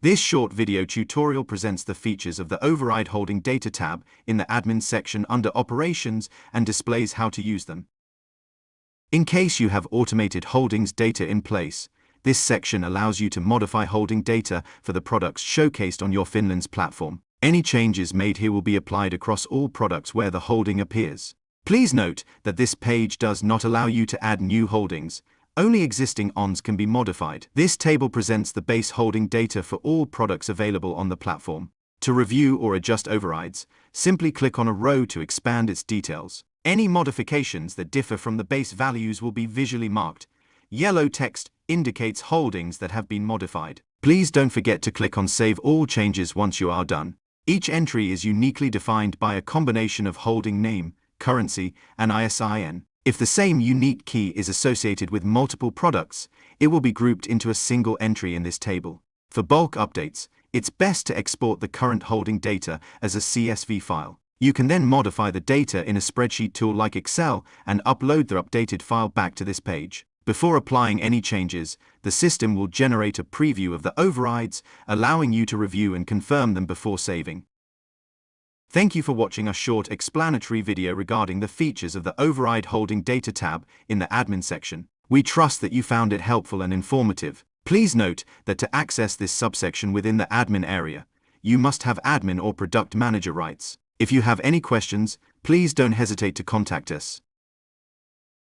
This short video tutorial presents the features of the Override Holding Data tab in the Admin section under Operations and displays how to use them. In case you have automated holdings data in place, this section allows you to modify holding data for the products showcased on your Finlens platform. Any changes made here will be applied across all products where the holding appears. Please note that this page does not allow you to add new holdings. Only existing ONs can be modified. This table presents the base holding data for all products available on the platform. To review or adjust overrides, simply click on a row to expand its details. Any modifications that differ from the base values will be visually marked. Yellow text indicates holdings that have been modified. Please don't forget to click on Save All Changes once you are done. Each entry is uniquely defined by a combination of holding name, currency, and ISIN. If the same unique key is associated with multiple products, it will be grouped into a single entry in this table. For bulk updates, it's best to export the current holding data as a CSV file. You can then modify the data in a spreadsheet tool like Excel and upload the updated file back to this page. Before applying any changes, the system will generate a preview of the overrides, allowing you to review and confirm them before saving. Thank you for watching a short explanatory video regarding the features of the Override Holding Data tab in the Admin section. We trust that you found it helpful and informative. Please note that to access this subsection within the Admin area, you must have Admin or Product Manager rights. If you have any questions, please don't hesitate to contact us.